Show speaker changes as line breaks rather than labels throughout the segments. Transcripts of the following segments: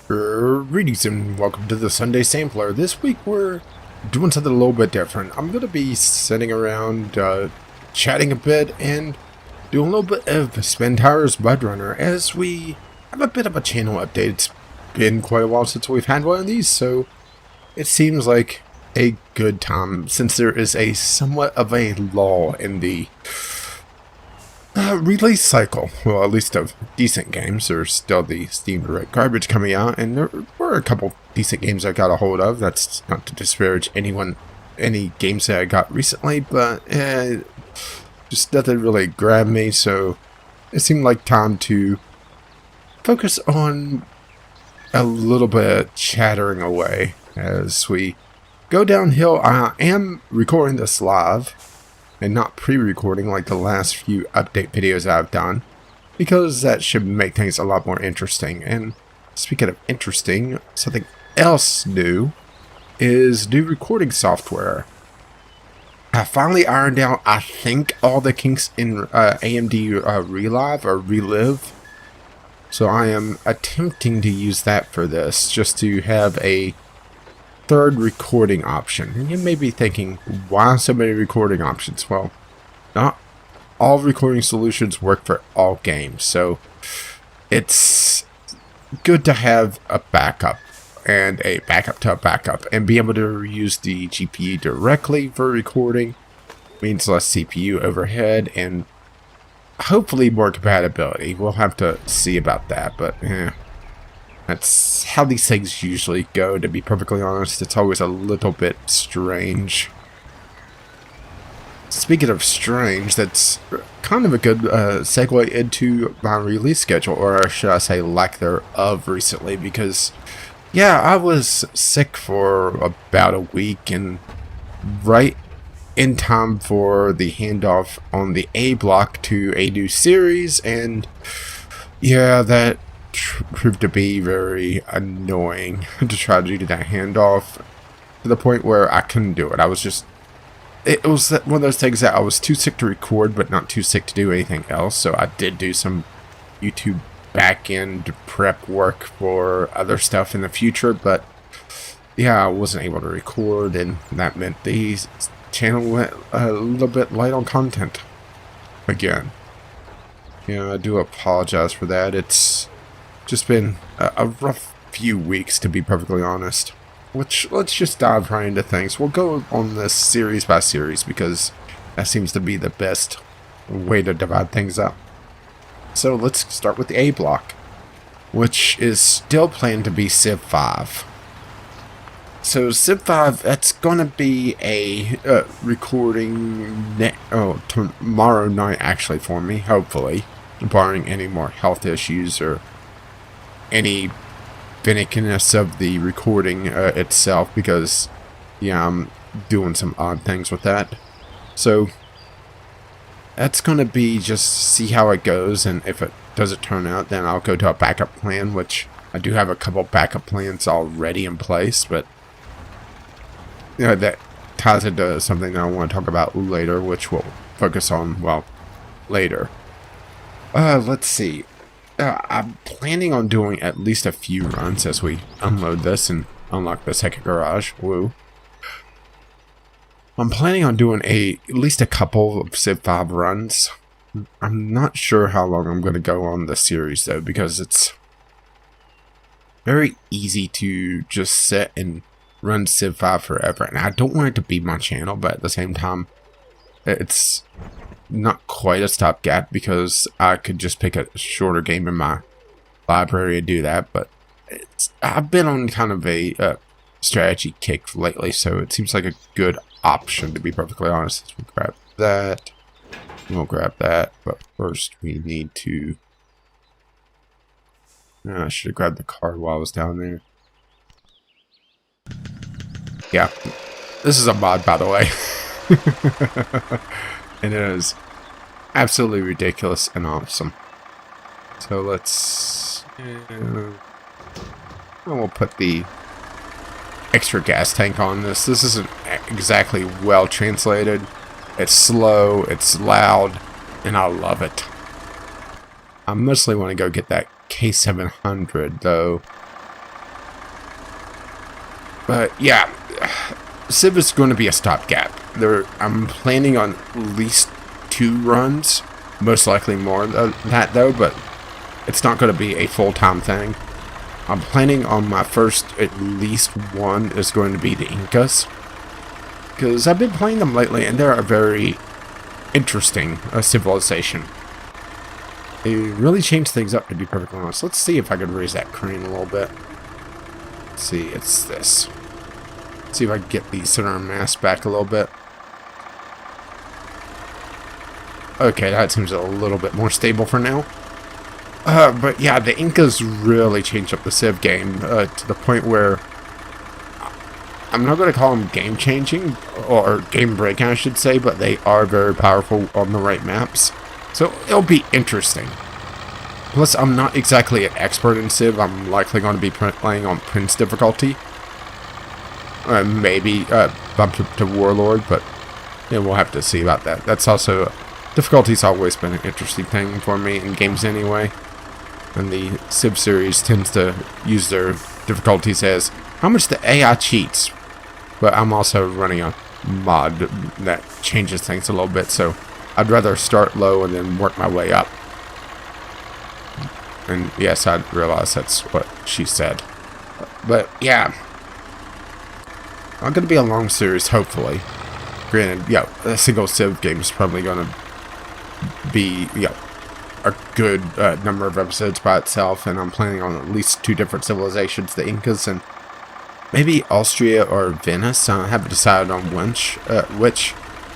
Greetings and welcome to the Sunday Sampler. This week we're doing something a little bit different. I'm going to be sitting around chatting a bit and doing a little bit of Spintires MudRunner as we have a bit of a channel update. It's been quite a while since we've had one of these, so it seems like a good time since there is a somewhat of a lull in the release cycle. Well, at least of decent games. There's still the Steam Direct garbage coming out, and there were a couple decent games I got a hold of. That's not to disparage any games that I got recently, but just nothing really grabbed me, so it seemed like time to focus on a little bit of chattering away as we go downhill. I am recording this live and not pre-recording like the last few update videos I've done, because that should make things a lot more interesting. And speaking of interesting, something else new is new recording software. I finally ironed out, I think, all the kinks in AMD Relive. So I am attempting to use that for this, just to have a third recording option. And you may be thinking, why so many recording options? Well, not all recording solutions work for all games, so it's good to have a backup and a backup to a backup, and be able to use the GPU directly for recording. Means less CPU overhead and hopefully more compatibility. We'll have to see about that, but that's how these things usually go, to be perfectly honest. It's always a little bit strange. Speaking of strange, that's kind of a good segue into my release schedule, or should I say lack thereof, recently, because yeah, I was sick for about a week, and right in time for the handoff on the A block to a new series, and yeah, that proved to be very annoying to try to do that handoff, to the point where I couldn't do it. It was one of those things that I was too sick to record, but not too sick to do anything else. So I did do some YouTube back-end prep work for other stuff in the future, but yeah, I wasn't able to record, and that meant the channel went a little bit light on content again. Yeah, I do apologize for that. It's just been a rough few weeks, to be perfectly honest. Which, let's just dive right into things. We'll go on this series by series, because that seems to be the best way to divide things up. So let's start with the A block, which is still planned to be Civ 5. So Civ 5, that's going to be a recording tomorrow night, actually, for me, hopefully, barring any more health issues or any finickiness of the recording itself, because yeah, I'm doing some odd things with that. So that's going to be just see how it goes, and if it doesn't turn out, then I'll go to a backup plan, which I do have a couple backup plans already in place, but you know, that ties into something that I want to talk about later, which we'll focus on, well, later. Let's see. I'm planning on doing at least a few runs as we unload this and unlock the second garage. Woo. I'm planning on doing at least a couple of Civ 5 runs. I'm not sure how long I'm going to go on the series, though, because it's very easy to just sit and run Civ 5 forever. And I don't want it to be my channel, but at the same time, it's not quite a stopgap, because I could just pick a shorter game in my library and do that. But I've been on kind of a strategy kick lately, so it seems like a good option, to be perfectly honest. We'll grab that. We'll grab that. But first we need to... I should have grabbed the card while I was down there. Yeah. This is a mod, by the way. And it is absolutely ridiculous and awesome. So let's... we'll put the extra gas tank on this. This isn't exactly well translated. It's slow, it's loud, and I love it. I mostly want to go get that K700, though. But yeah, Civ is going to be a stopgap. I'm planning on at least 2 runs, most likely more than that though, but it's not going to be a full-time thing. I'm planning on my first at least one is going to be the Incas, because I've been playing them lately and they're a very interesting civilization. They really changed things up, to be perfectly honest. Let's see if I can raise that crane a little bit. Let's see, it's this. Let's see if I can get the center of mass back a little bit. Okay, that seems a little bit more stable for now. But yeah, the Incas really changed up the Civ game to the point where I'm not going to call them game-changing, or game-breaking, I should say, but they are very powerful on the right maps. So it'll be interesting. Plus, I'm not exactly an expert in Civ. I'm likely going to be playing on Prince difficulty. Maybe bump up to Warlord, but yeah, we'll have to see about that. That's also... difficulty's always been an interesting thing for me in games anyway. And the Civ series tends to use their difficulties as how much the AI cheats. But I'm also running a mod that changes things a little bit, so I'd rather start low and then work my way up. And yes, I realize that's what she said. But yeah, not going to be a long series, hopefully. Granted, yeah, a single Civ game is probably going to be, yeah, a good number of episodes by itself, and I'm planning on at least 2 different civilizations, the Incas and maybe Austria or Venice. I haven't decided on which.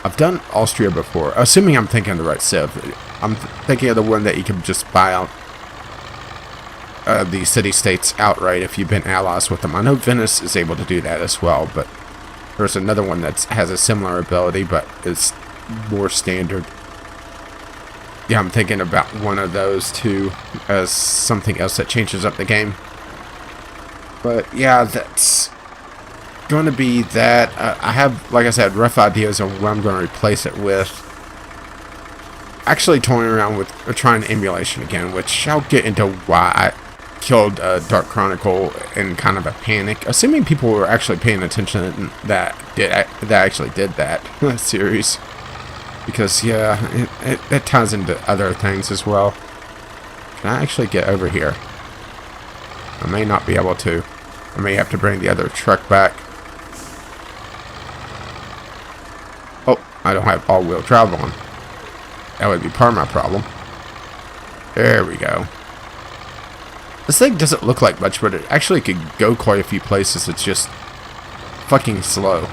I've done Austria before, assuming I'm thinking of the right Civ. I'm thinking of the one that you can just buy out the city-states outright if you've been allies with them. I know Venice is able to do that as well, but there's another one that has a similar ability, but is more standard. Yeah, I'm thinking about one of those two as something else that changes up the game. But yeah, that's going to be that. I have, like I said, rough ideas on what I'm going to replace it with. Actually toying around with trying emulation again, which I'll get into why I killed Dark Chronicle in kind of a panic. Assuming people were actually paying attention that actually did that series. Because, yeah, it ties into other things as well. Can I actually get over here? I may not be able to. I may have to bring the other truck back. Oh, I don't have all-wheel drive on. That would be part of my problem. There we go. This thing doesn't look like much, but it actually could go quite a few places. It's just fucking slow.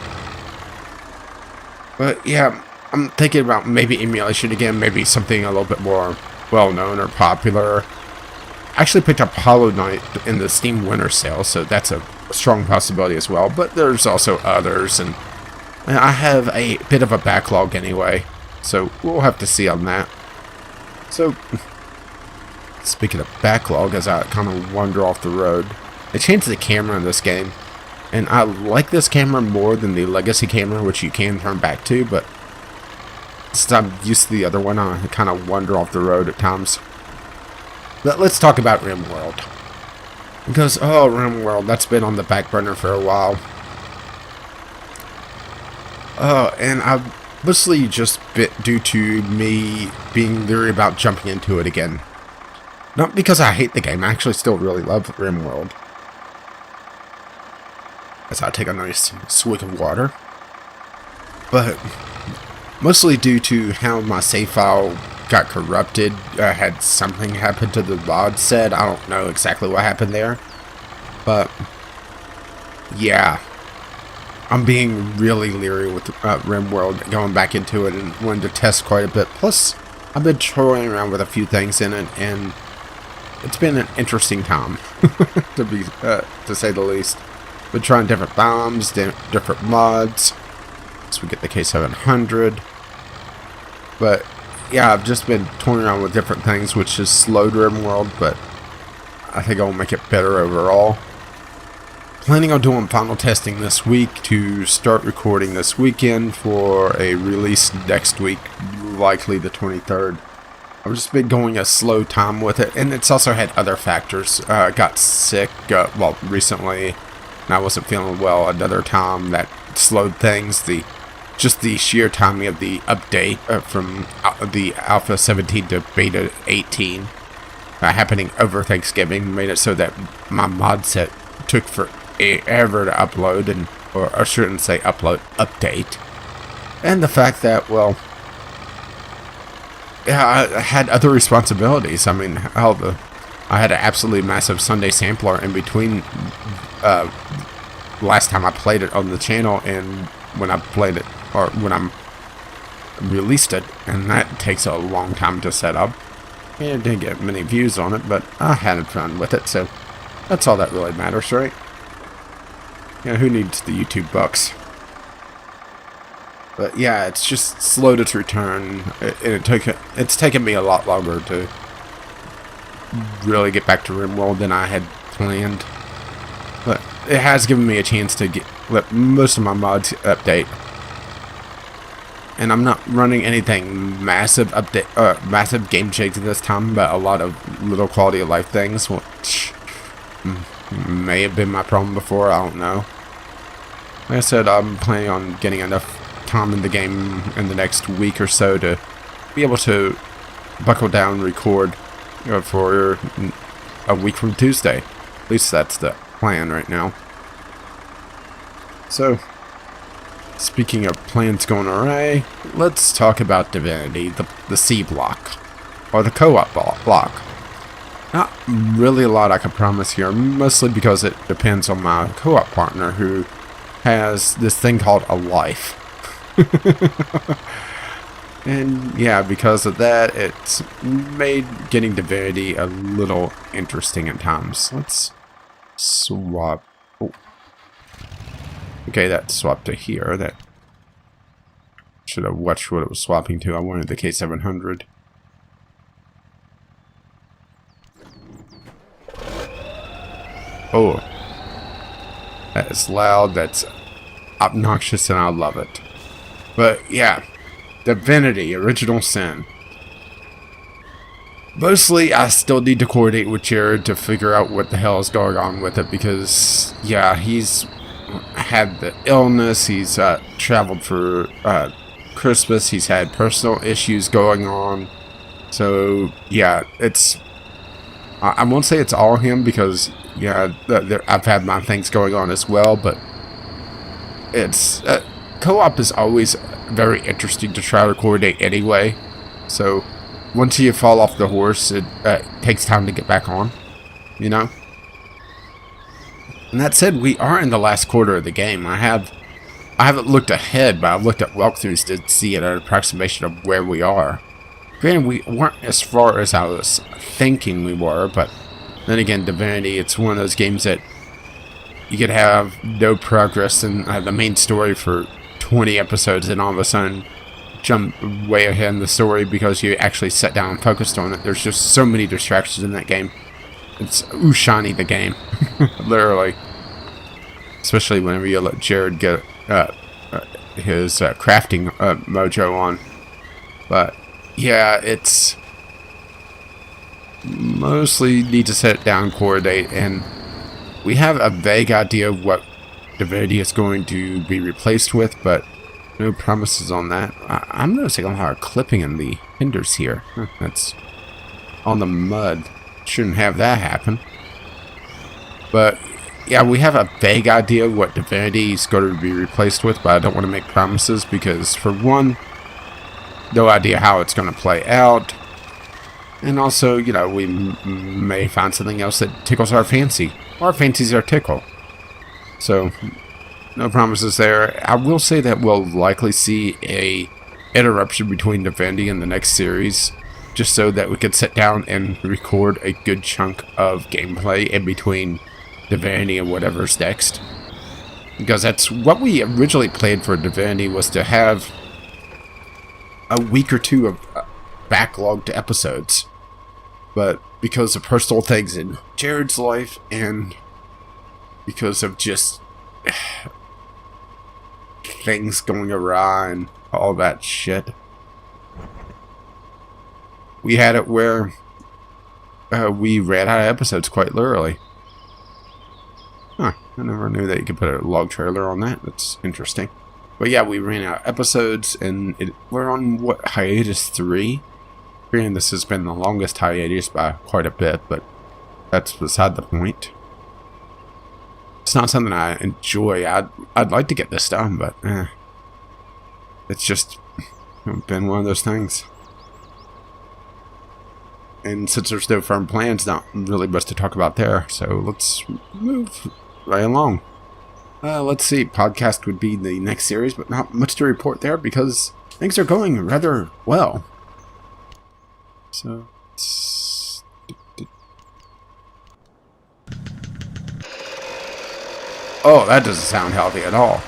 But, yeah, I'm thinking about maybe emulation again, maybe something a little bit more well-known or popular. I actually picked up Hollow Knight in the Steam Winter Sale, so that's a strong possibility as well. But there's also others, and I have a bit of a backlog anyway, so we'll have to see on that. So, speaking of backlog, as I kind of wander off the road, they changed the camera in this game, and I like this camera more than the Legacy camera, which you can turn back to, but since I'm used to the other one, I kind of wander off the road at times. But let's talk about RimWorld. Because, oh, RimWorld, that's been on the back burner for a while. And I've mostly just been due to me being leery about jumping into it again. Not because I hate the game, I actually still really love RimWorld. As I take a nice swig of water. But mostly due to how my save file got corrupted. Had something happen to the mod set. I don't know exactly what happened there. But, yeah. I'm being really leery with RimWorld, going back into it and wanting to test quite a bit. Plus, I've been toying around with a few things in it, and it's been an interesting time, to say the least. Been trying different bombs, different mods. So we get the K700. But yeah, I've just been toying around with different things, which has slowed RimWorld, but I think I'll make it better overall. Planning on doing final testing this week to start recording this weekend for a release next week, likely the 23rd. I've just been going a slow time with it, and it's also had other factors. Got sick, recently, and I wasn't feeling well another time. That slowed things. Just the sheer timing of the update from the Alpha 17 to Beta 18 happening over Thanksgiving made it so that my mod set took forever to upload, or I shouldn't say upload, update. And the fact that, well, yeah, I had other responsibilities. I mean, hell, I had an absolutely massive Sunday sampler in between last time I played it on the channel and when I played it, or when I released it, and that takes a long time to set up. It didn't get many views on it, but I had fun with it, so that's all that really matters, right? Yeah, who needs the YouTube bucks? But yeah, it's just slowed its return. It's taken me a lot longer to really get back to RimWorld than I had planned. But it has given me a chance to let most of my mods update. And I'm not running anything massive massive game changes this time, but a lot of little quality of life things, which may have been my problem before. I don't know. Like I said, I'm planning on getting enough time in the game in the next week or so to be able to buckle down and record for a week from Tuesday. At least that's the plan right now. So, speaking of plans going awry, let's talk about Divinity, the C block, or the co-op block. Not really a lot I can promise here, mostly because it depends on my co-op partner, who has this thing called a life. And yeah, because of that, it's made getting Divinity a little interesting at times. Let's swap. Oh. Okay, that swapped to here. That should have watched what it was swapping to. I wanted the K700. Oh, that is loud. That's obnoxious, and I love it. But yeah, Divinity, Original Sin. Mostly, I still need to coordinate with Jared to figure out what the hell is going on with it, because yeah, he's had the illness. He's traveled for Christmas. He's had personal issues going on. So yeah, it's. I won't say it's all him, because yeah, I've had my things going on as well, but it's co-op is always very interesting to try to coordinate anyway. So once you fall off the horse, it takes time to get back on, you know. And that said, we are in the last quarter of the game. I haven't looked ahead, but I've looked at walkthroughs to see an approximation of where we are. Granted, we weren't as far as I was thinking we were, but then again, Divinity, it's one of those games that you could have no progress in the main story for 20 episodes and all of a sudden jump way ahead in the story because you actually sat down and focused on it. There's just so many distractions in that game. It's shiny, the game. Literally. Especially whenever you let Jared get his crafting mojo on. But yeah, it's mostly need to set it down, coordinate, and we have a vague idea of what Divinity is going to be replaced with, but no promises on that. I'm noticing a lot of clipping in the hinders here. That's on the mud. Shouldn't have that happen. But yeah, we have a vague idea of what Divinity is going to be replaced with, but I don't want to make promises because, for one, no idea how it's going to play out. And also, you know, we may find something else that tickles our fancy. Our fancies are tickle. So, no promises there. I will say that we'll likely see a interruption between Divinity and the next series, just so that we can sit down and record a good chunk of gameplay in between Divinity and whatever's next. Because that's what we originally planned for Divinity, was to have a week or two of backlogged episodes. But because of personal things in Jared's life and because of just things going awry and all that shit, we had it where we ran out of episodes, quite literally. Huh, I never knew that you could put a log trailer on that. That's interesting. But yeah, we ran out of episodes, and we're on, what, hiatus 3? And this has been the longest hiatus by quite a bit, but that's beside the point. It's not something I enjoy. I'd like to get this done, but it's just been one of those things. And since there's no firm plans, not really much to talk about there. So let's move right along. Let's see. Podcast would be the next series, but not much to report there because things are going rather well. So, oh, that doesn't sound healthy at all.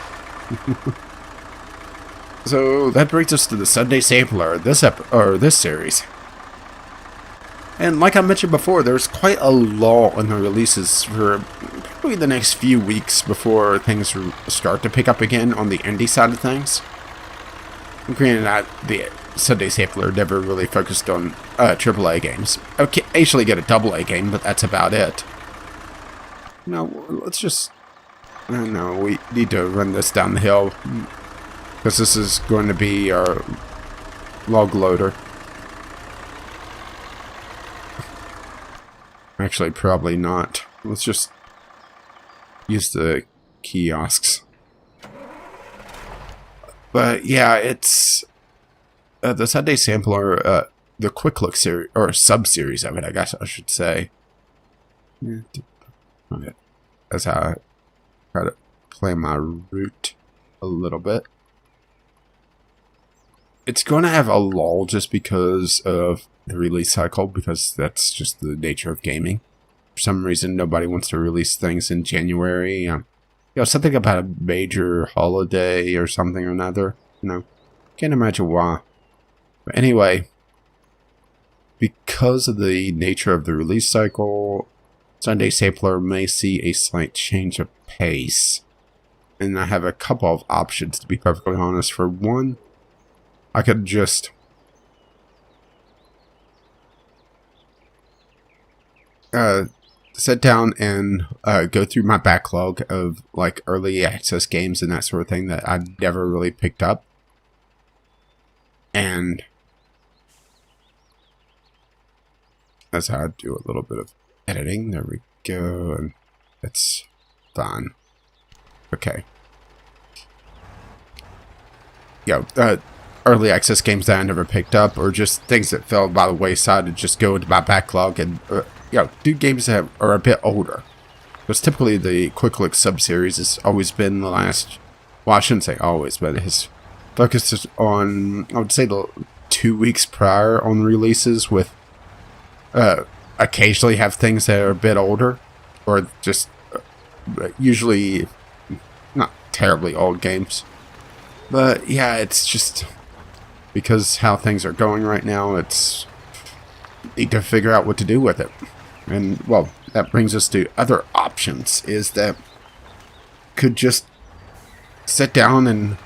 So that brings us to the Sunday Sampler, this series. And like I mentioned before, there's quite a lull in the releases for probably the next few weeks before things start to pick up again on the indie side of things. Granted, the Sunday Sampler never really focused on AAA games. I occasionally get a AA game, but that's about it. Now, let's just... I don't know, we need to run this down the hill, because this is going to be our log loader. Actually, probably not. Let's just use the kiosks. But yeah, it's the Sunday Sampler, the quick look series, or sub-series of it, I guess I should say. Okay. That's how I try to play my route a little bit. It's going to have a lull just because of the release cycle, because that's just the nature of gaming. For some reason, nobody wants to release things in January. You know, something about a major holiday or something or another. You know, can't imagine why. But anyway, because of the nature of the release cycle, Sunday Sampler may see a slight change of pace. And I have a couple of options, to be perfectly honest. For one, I could just sit down and go through my backlog of like early access games and that sort of thing that I never really picked up. And that's how I do a little bit of editing. There we go. And that's fine. Okay. Yeah, early access games that I never picked up, or just things that fell by the wayside, and just go into my backlog and do games that are a bit older. Because typically the quick look sub-series has always been the last, well, I shouldn't say always, but it has focused on, I would say, the 2 weeks prior on releases, with occasionally have things that are a bit older, or just usually not terribly old games. But yeah, it's just because how things are going right now, it's need to figure out what to do with it. And well, that brings us to other options, is that could just sit down and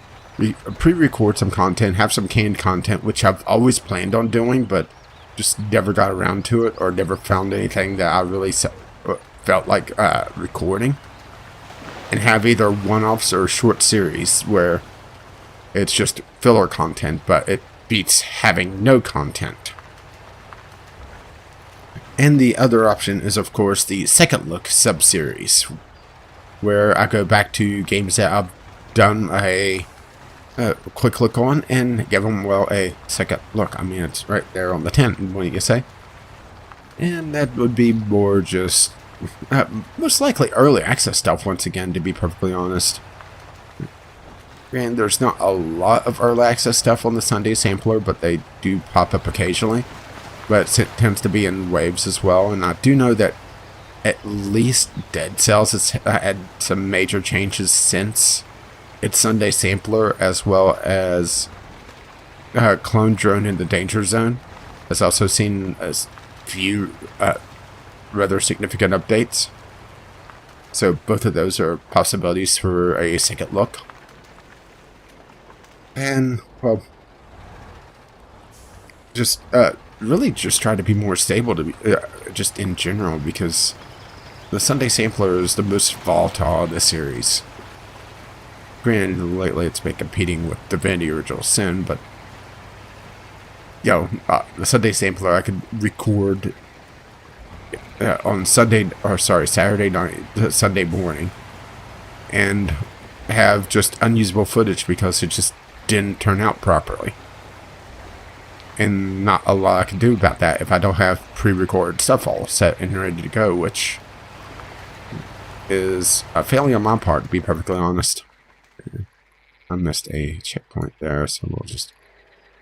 pre-record some content, have some canned content, which I've always planned on doing, but just never got around to it, or never found anything that I really felt like recording, and have either one-offs or short series where it's just filler content, but it beats having no content. And the other option is, of course, the second look sub-series, where I go back to games that I've done a quick look on and give them, well, a second look. I mean, it's right there on the tin, what do you say? And that would be more just most likely early access stuff, once again, to be perfectly honest. And there's not a lot of early access stuff on the Sunday Sampler, but they do pop up occasionally. But it tends to be in waves as well. And I do know that at least Dead Cells has had some major changes since its Sunday Sampler, as well as Clone Drone in the Danger Zone has also seen a few rather significant updates. So both of those are possibilities for a second look. And, well, just really just try to be more stable, to be just in general, because the Sunday Sampler is the most volatile of the series. Granted, lately it's been competing with Divinity Original Sin, but the Sunday Sampler I could record on Saturday night, Sunday morning, and have just unusable footage because it just didn't turn out properly. And not a lot I can do about that if I don't have pre-recorded stuff all set and ready to go, which is a failure on my part, to be perfectly honest. I missed a checkpoint there, so we'll just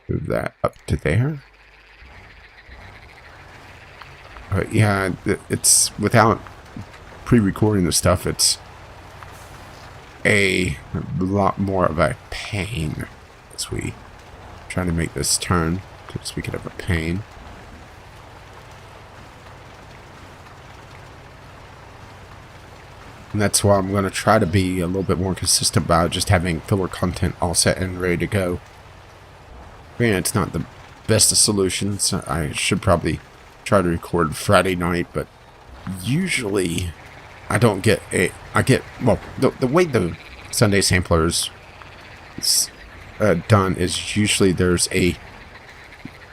move that up to there. But yeah, it's without pre-recording the stuff, it's a lot more of a pain as we try to make this turn. Speaking of a pain. And that's why I'm going to try to be a little bit more consistent about just having filler content all set and ready to go. Granted, it's not the best of solutions. I should probably try to record Friday night, but usually I don't get the way the Sunday Sampler is done is usually there's a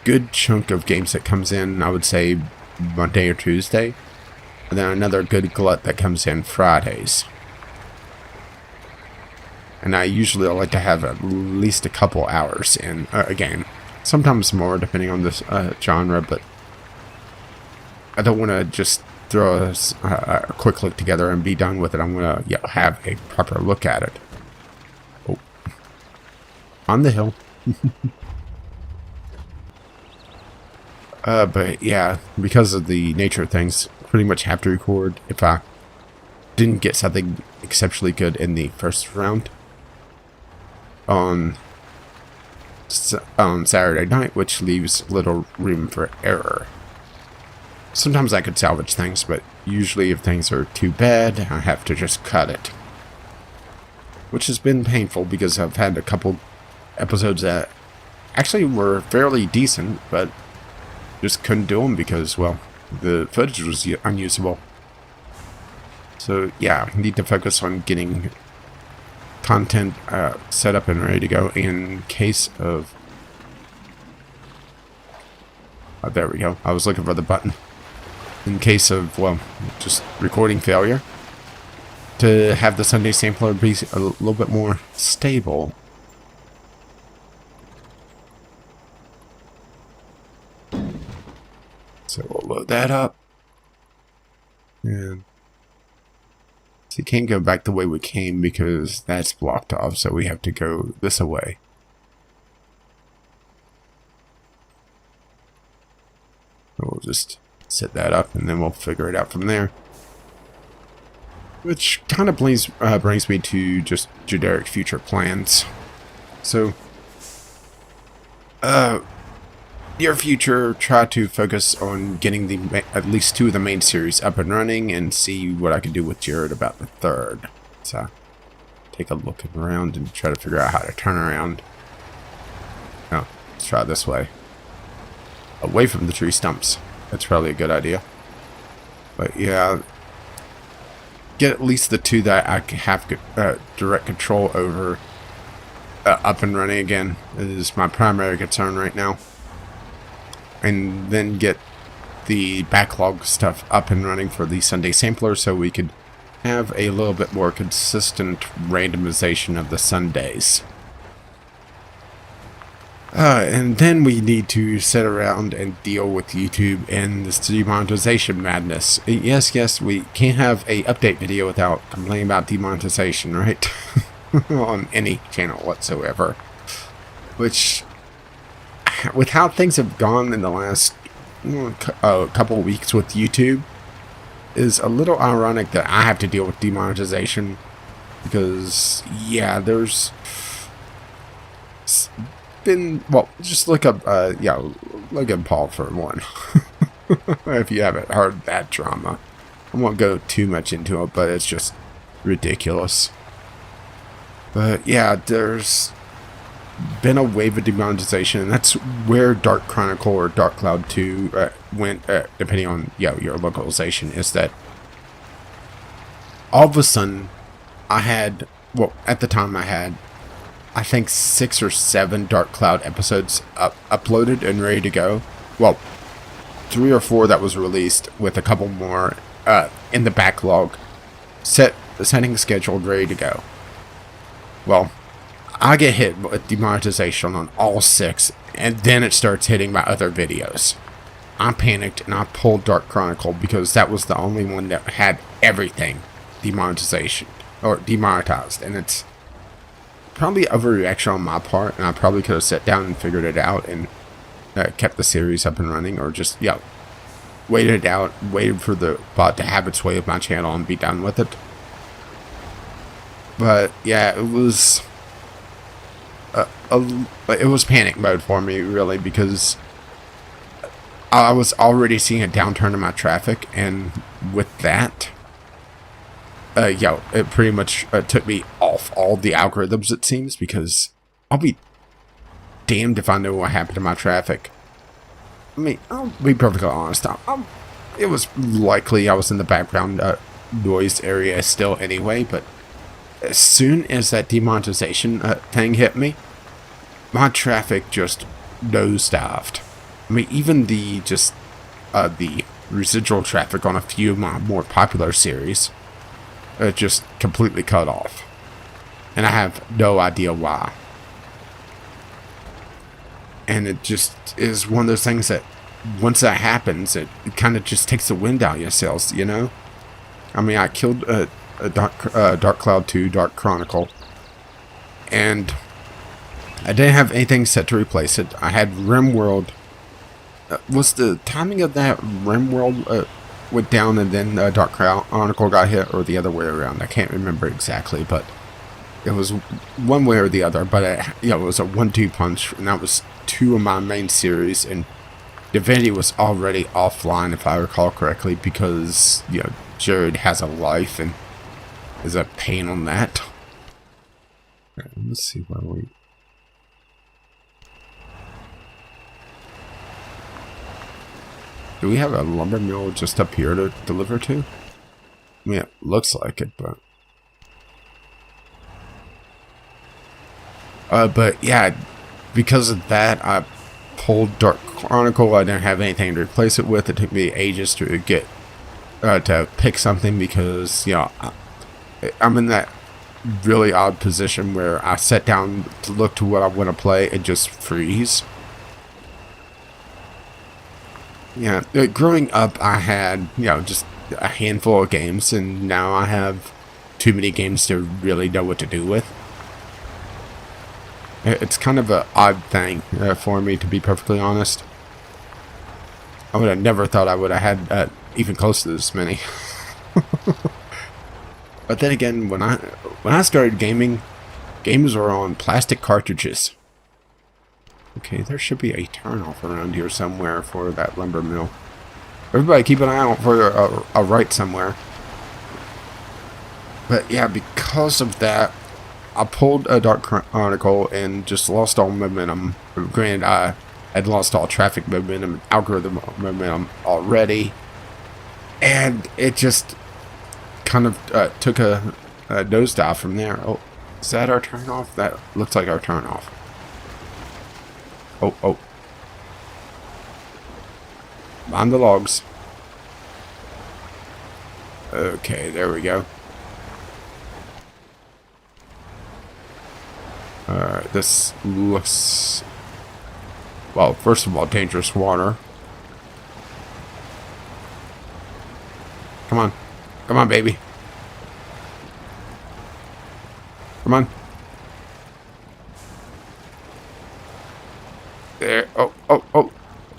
good chunk of games that comes in, I would say Monday or Tuesday, and then another good glut that comes in Fridays. And I usually like to have at least a couple hours in a game, sometimes more depending on the genre, but I don't want to just throw a quick look together and be done with it. I'm going to have a proper look at it. Oh. On the hill. But yeah, because of the nature of things, pretty much have to record if I didn't get something exceptionally good in the first round on Saturday night, which leaves little room for error. Sometimes I could salvage things, but usually if things are too bad, I have to just cut it. Which has been painful because I've had a couple episodes that actually were fairly decent, but just couldn't do them because, well, the footage was unusable. So yeah, I need to focus on getting content set up and ready to go in case of... Oh, there we go. I was looking for the button. In case of, well, just recording failure, to have the Sunday Sampler be a little bit more stable. So we'll load that up. And so you can't go back the way we came because that's blocked off, so we have to go this way. We'll just set that up and then we'll figure it out from there. Which kind of brings me to just generic future plans. So, near future, try to focus on getting at least 2 of the main series up and running and see what I can do with Jared about the 3rd. So, take a look around and try to figure out how to turn around. Oh, let's try this way. Away from the tree stumps. That's probably a good idea. But yeah, get at least the 2 that I have direct control over up and running again. It is my primary concern right now. And then get the backlog stuff up and running for the Sunday Sampler so we could have a little bit more consistent randomization of the Sundays. And then we need to sit around and deal with YouTube and this demonetization madness. Yes, we can't have a update video without complaining about demonetization, right? On any channel whatsoever. Which, with how things have gone in the last couple of weeks with YouTube, is a little ironic that I have to deal with demonetization. Because, yeah, there's been, well, just look up Paul for one. If you haven't heard that drama. I won't go too much into it, but it's just ridiculous. But yeah, there's been a wave of demonetization, and that's where Dark Chronicle or Dark Cloud 2 went, depending on your localization, is that all of a sudden, I had, well, at the time I had, I think 6 or 7 Dark Cloud episodes uploaded and ready to go. Well, 3 or 4 that was released, with a couple more in the backlog, setting scheduled, ready to go. Well, I get hit with demonetization on all 6, and then it starts hitting my other videos. I panicked and I pulled Dark Chronicle because that was the only one that had everything demonetization or demonetized, and it's probably overreaction on my part, and I probably could have sat down and figured it out and kept the series up and running, or just waited it out, waited for the bot to have its way with my channel and be done with it. But yeah, it was panic mode for me, really, because I was already seeing a downturn in my traffic, and with that, it pretty much took me off all the algorithms, it seems, because I'll be damned if I know what happened to my traffic. I mean, I'll be perfectly honest. It was likely I was in the background noise area still anyway, but as soon as that demonetization thing hit me, my traffic just nosedived. I mean, even the residual traffic on a few of my more popular series just completely cut off, and I have no idea why. And it just is one of those things that once that happens, it kind of just takes the wind out of your sails, you know? I mean, I killed a Dark Cloud 2 Dark Chronicle, and I didn't have anything set to replace it. I had RimWorld. Was the timing of that RimWorld went down and then Dark Chronicle got hit, or the other way around? I can't remember exactly, but it was one way or the other. But it was a 1-2 punch, and that was 2 of my main series, and Divinity was already offline, if I recall correctly, because Jared has a life and is a pain on that. Right, let's see where we. Do we have a lumber mill just up here to deliver to? I mean, it looks like it, but yeah, because of that, I pulled Dark Chronicle. I didn't have anything to replace it with. It took me ages to get to pick something, because I'm in that really odd position where I sit down to look to what I want to play and just freeze. Yeah, growing up, I had, just a handful of games, and now I have too many games to really know what to do with. It's kind of an odd thing for me, to be perfectly honest. I would have never thought I would have had even close to this many. But then again, when I started gaming, games were on plastic cartridges. Okay, there should be a turnoff around here somewhere for that lumber mill. Everybody keep an eye out for a right somewhere. But yeah, because of that, I pulled a Dark Chronicle and just lost all momentum. Granted, I had lost all traffic momentum, algorithm momentum already. And it just kind of took a nosedive from there. Oh, is that our turnoff? That looks like our turnoff. Oh. Mind the logs. Okay, there we go. Alright, this looks... Well, first of all, dangerous water. Come on. Come on, baby. Come on. There. Oh.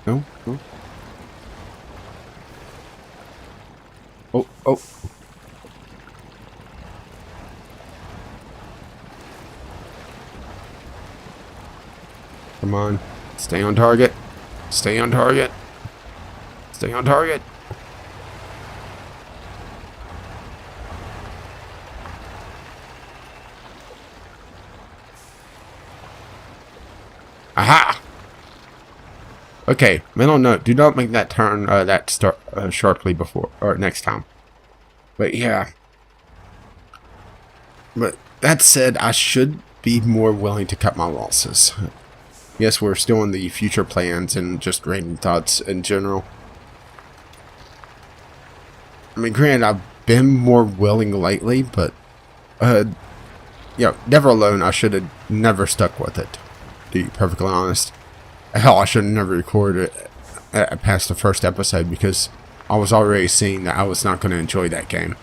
No. Oh. Come on. Stay on target. Stay on target. Stay on target. Aha! Okay, mental note, do not make that turn sharply before or next time. But yeah, But that said, I should be more willing to cut my losses. Yes, we're still in the future plans and just random thoughts in general. I mean, granted, I've been more willing lately, but, never alone, I should have never stuck with it, to be perfectly honest. Hell, I should have never recorded it past the first episode, because I was already seeing that I was not going to enjoy that game.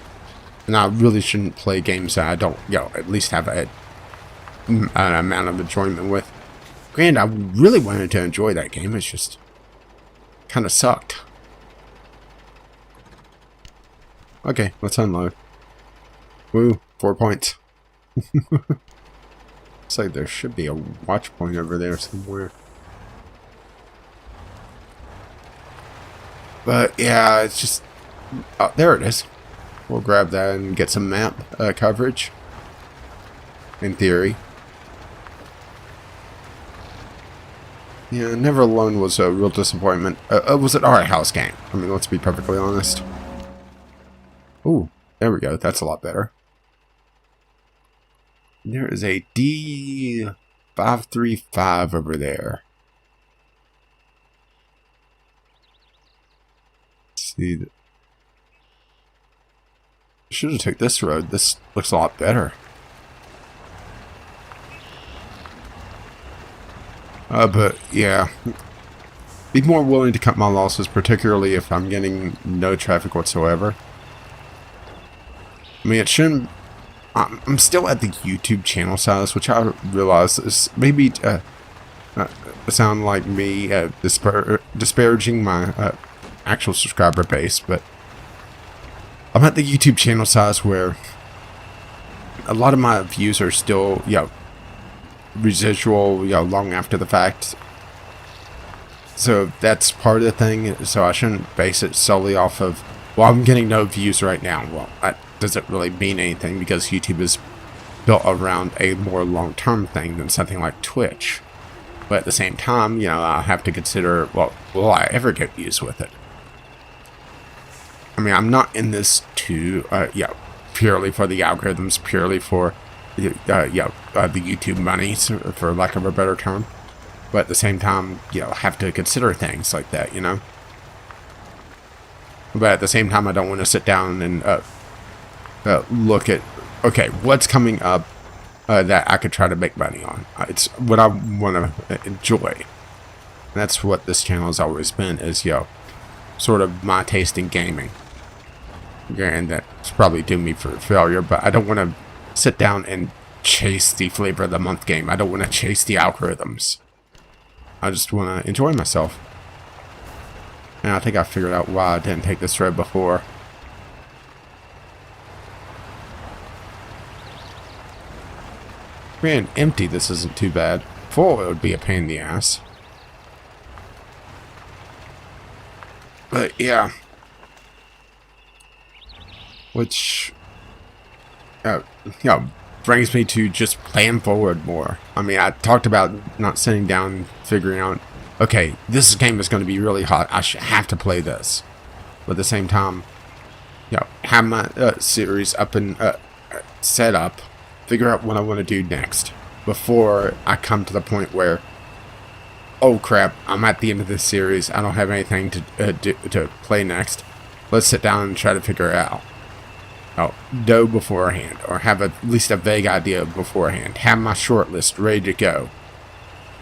And I really shouldn't play games that I don't, at least have an amount of enjoyment with. Granted, I really wanted to enjoy that game, it's just kind of sucked. Okay, let's unload. Woo, 4 points. Looks like there should be a watch point over there somewhere. But yeah, it's just... Oh, there it is. We'll grab that and get some map coverage. In theory. Yeah, Never Alone was a real disappointment. It was an art house game. I mean, let's be perfectly honest. Ooh, there we go. That's a lot better. There is a D535 over there. Let's see. Should have took this road. This looks a lot better. But yeah, be more willing to cut my losses, particularly if I'm getting no traffic whatsoever. I mean, it shouldn't... I'm still at the YouTube channel size, which I realize is maybe sound like me disparaging my actual subscriber base, but I'm at the YouTube channel size where a lot of my views are still, residual, long after the fact. So that's part of the thing. So I shouldn't base it solely off of, well, I'm getting no views right now. Well, that doesn't really mean anything, because YouTube is built around a more long-term thing than something like Twitch. But at the same time, I have to consider, well, will I ever get views with it? I mean, I'm not in this to, purely for the algorithms, purely for, the YouTube money, for lack of a better term. But at the same time, have to consider things like that, But at the same time, I don't want to sit down and look at, okay, what's coming up that I could try to make money on. It's what I want to enjoy. And that's what this channel has always been, is, sort of my taste in gaming. And that's probably doomed me for failure, but I don't want to sit down and chase the flavor of the month game. I don't want to chase the algorithms. I just want to enjoy myself. And I think I figured out why I didn't take this road before. Man, empty, this isn't too bad. Full, it would be a pain in the ass. But yeah. Which, brings me to just plan forward more. I mean, I talked about not sitting down and figuring out, okay, this game is going to be really hot. I should have to play this. But at the same time, have my series up and set up. Figure out what I want to do next before I come to the point where, oh crap, I'm at the end of this series. I don't have anything to play next. Let's sit down and try to figure it out. Know beforehand, or have at least a vague idea beforehand. Have my short list ready to go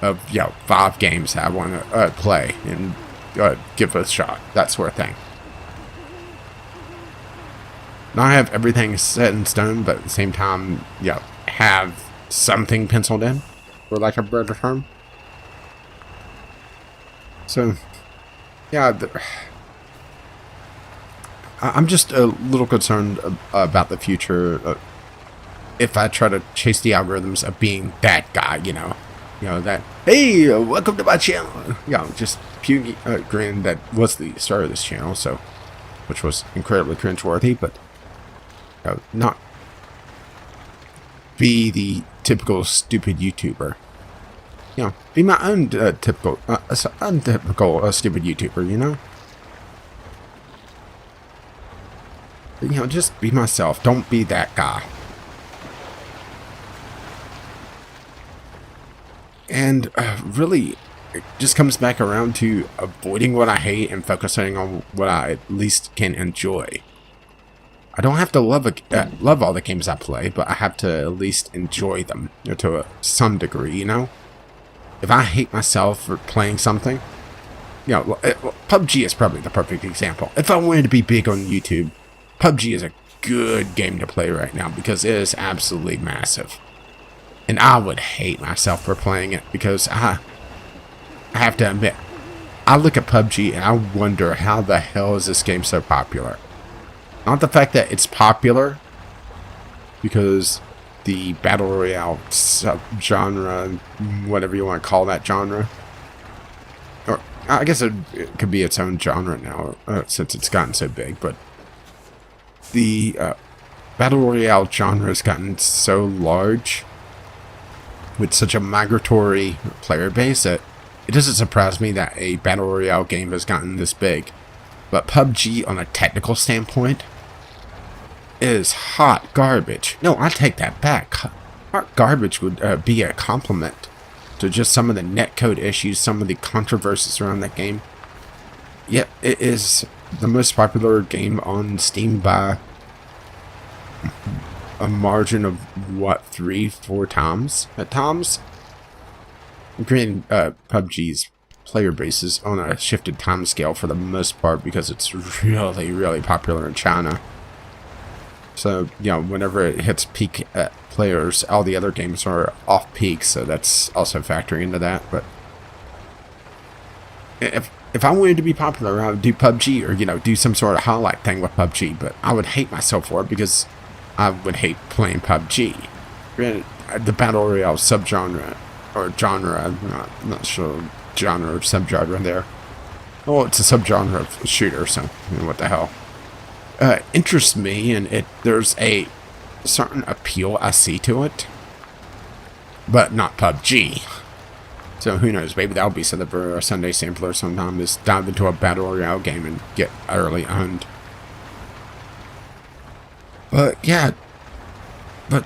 of 5 games I want to play and give it a shot. That sort of thing. Not have everything set in stone, but at the same time, have something penciled in, for lack of a better term. So, I'm just a little concerned about the future. If I try to chase the algorithms of being that guy, that, hey, welcome to my channel. Just puny grin that was the start of this channel, so, which was incredibly cringeworthy, but not be the typical stupid YouTuber. Be my own typical, untypical stupid YouTuber, Just be myself. Don't be that guy. And really, it just comes back around to avoiding what I hate and focusing on what I at least can enjoy. I don't have to love all the games I play, but I have to at least enjoy them to some degree, you know? If I hate myself for playing something, you know, PUBG is probably the perfect example. If I wanted to be big on YouTube, PUBG is a good game to play right now because it is absolutely massive. And I would hate myself for playing it because I have to admit, I look at PUBG and I wonder how the hell is this game so popular? Not the fact that it's popular, because the Battle Royale sub-genre, whatever you want to call that genre, or I guess it could be its own genre now, since it's gotten so big, but the Battle Royale genre has gotten so large, with such a migratory player base, that it doesn't surprise me that a Battle Royale game has gotten this big. But PUBG, on a technical standpoint, is hot garbage. No, I take that back. Hot garbage would be a compliment to just some of the netcode issues, some of the controversies around that game. Yet, it is the most popular game on Steam by a margin of, what, 3-4 times at times? Granted, PUBG's player base is on a shifted time scale for the most part because it's really, really popular in China. So, you know, whenever it hits peak players, all the other games are off peak, so that's also factoring into that. But if I wanted to be popular, I would do PUBG, or, you know, do some sort of highlight thing with PUBG, but I would hate myself for it because I would hate playing PUBG. Granted, the Battle Royale subgenre, or genre, I'm not sure genre or subgenre there. Oh, it's a subgenre of shooter, so you know, what the hell. Interests me, and there's a certain appeal I see to it, but not PUBG. So who knows, maybe that'll be something for a Sunday sampler sometime, is dive into a Battle Royale game and get utterly owned. But yeah, but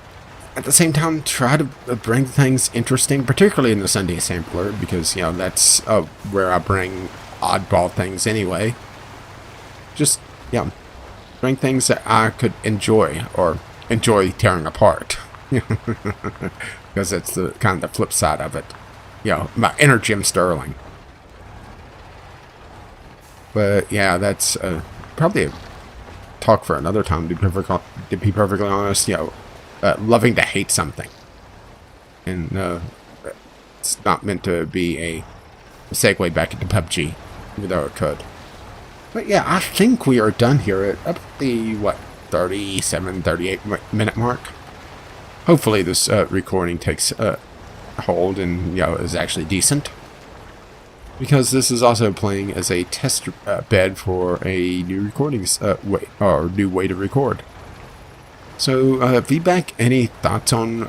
at the same time, try to bring things interesting, particularly in the Sunday sampler, because, you know, that's where I bring oddball things anyway. Just, yeah, bring things that I could enjoy, or enjoy tearing apart. Because it's the kind of the flip side of it. You know, my inner Jim Sterling. But yeah, that's probably a talk for another time, to be perfectly honest. You know, loving to hate something, and it's not meant to be a segue back into PUBG, even though it could. But yeah, I think we are done here at up the, what, 38 minute mark. Hopefully this recording takes hold and, you know, is actually decent, because this is also playing as a test bed for a new recordings new way to record. So, feedback, any thoughts on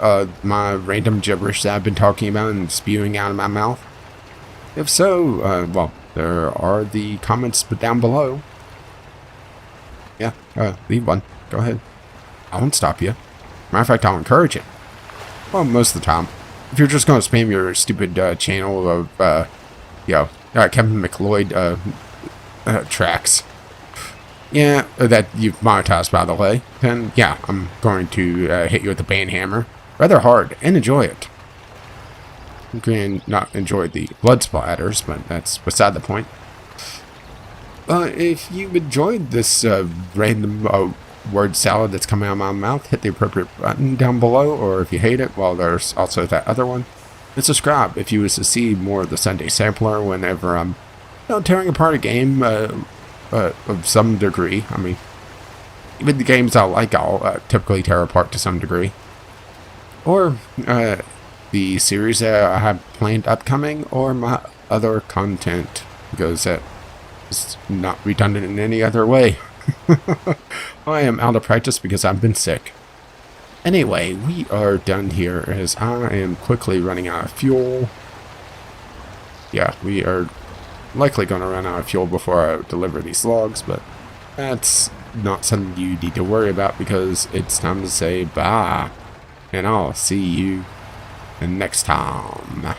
my random gibberish that I've been talking about and spewing out of my mouth? If so, well, there are the comments down below. Yeah, leave one. Go ahead. I won't stop you. Matter of fact, I'll encourage it. Well, most of the time. If you're just going to spam your stupid channel of, you know, Kevin McLeod tracks, yeah, that you've monetized, by the way, then yeah, I'm going to hit you with the ban hammer rather hard and enjoy it. You can not enjoy the blood splatters, but that's beside the point. If you enjoyed this random word salad that's coming out of my mouth, hit the appropriate button down below, or if you hate it, well, there's also that other one. And subscribe if you wish to see more of the Sunday Sampler whenever I'm, you know, tearing apart a game of some degree. I mean, even the games I like, I'll typically tear apart to some degree. Or the series that I have planned upcoming, or my other content, because that is not redundant in any other way. I am out of practice because I've been sick. Anyway, we are done here, as I am quickly running out of fuel. Yeah, we are likely going to run out of fuel before I deliver these logs, but that's not something you need to worry about, because it's time to say bye, and I'll see you next time.